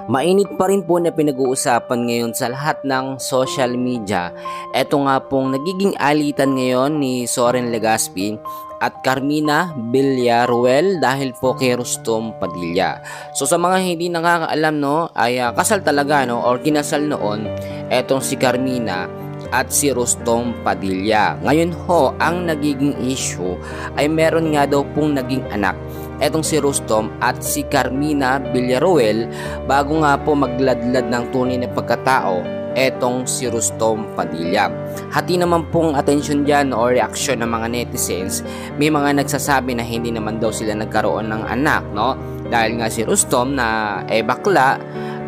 Mainit pa rin po na pinag-uusapan ngayon sa lahat ng social media. Ito nga pong nagiging alitan ngayon ni Soren Legaspi at Carmina Villaruel dahil po kay Rustom Padilla. So sa mga hindi nakakaalam ay kasal talaga or kinasal noon etong si Carmina at si Rustom Padilla. Ngayon ang nagiging issue ay meron nga daw pong naging anak etong si Rustom at si Carmina Villaruel bago nga po magladlad ng tunay na pagkatao etong si Rustom Padilla. Hati naman pong atensyon dyan o reaksyon ng mga netizens. May mga nagsasabi na hindi naman daw sila nagkaroon ng anak dahil nga si Rustom na bakla,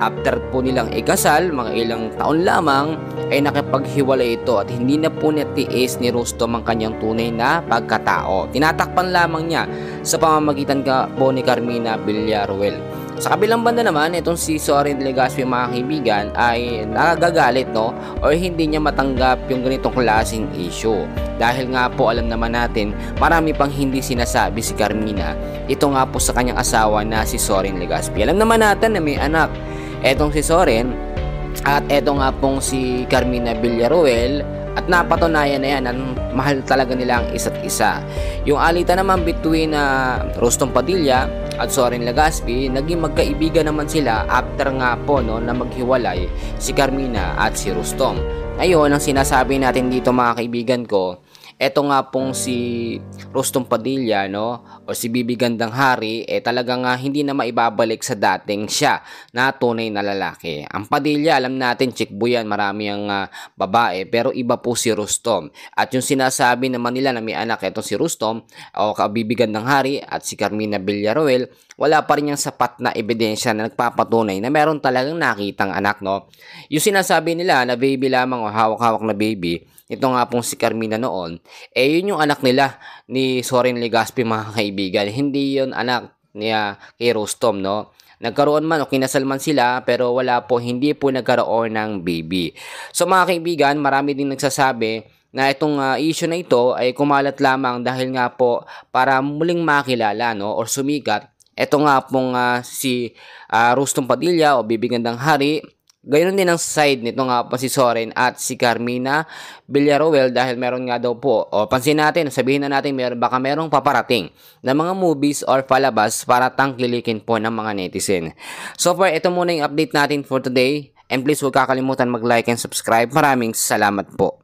after po nilang ikasal, mga ilang taon lamang ay nakipaghiwalay ito at hindi na po natiis ni Rustom ang kanyang tunay na pagkatao. Tinatakpan lamang niya sa pamamagitan po ni Carmina Villaruel. Sa kabilang banda naman, itong si Soren Legaspi mga kaibigan ay nagagalit o hindi niya matanggap yung ganitong klaseng issue. Dahil nga po alam naman natin, marami pang hindi sinasabi si Carmina. Ito nga po sa kanyang asawa na si Soren Legaspi. Alam naman natin na may anak etong si Soren at eto nga pong si Carmina Villaruel at napatunayan na yan na mahal talaga nila ang isa't isa. Yung alitan naman between Rustom Padilla at Soren Legaspi, naging magkaibigan naman sila after nga po na maghiwalay si Carmina at si Rustom. Ngayon, ang sinasabi natin dito mga kaibigan ko, eto nga pong si Rustom Padilla o si Bibi Gandang Hari talagang hindi na maibabalik sa dating siya na tunay na lalaki. Ang Padilla, alam natin chikbo yan, marami ang babae, pero iba po si Rustom. At yung sinasabi naman nila na may anak etong si Rustom o Bibi Gandang Hari at si Carmina Villaruel, wala pa rin yung sapat na ebidensya na nagpapatunay na meron talagang nakitang anak Yung sinasabi nila na baby lamang o hawak-hawak na baby, ito nga pong si Carmina noon, yun yung anak nila ni Soren Legaspi mga kaibigan. Hindi yun anak niya kay Rustom Nagkaroon man o kinasal man sila pero hindi po nagkaroon ng baby. So mga kaibigan, marami din nagsasabi na itong issue na ito ay kumalat lamang dahil nga po para muling makilala o sumikat. Ito nga pong si Rustom Padilla o Bibi Gandang Hari. Gayun din ang side nito nga po si Soren at si Carmina Villaruel dahil meron nga daw po pansin natin, sabihin na natin baka merong paparating na mga movies or palabas para tangkilikin po ng mga netizen. So far, ito muna yung update natin for today and please huwag kakalimutan mag-like and subscribe. Maraming salamat po.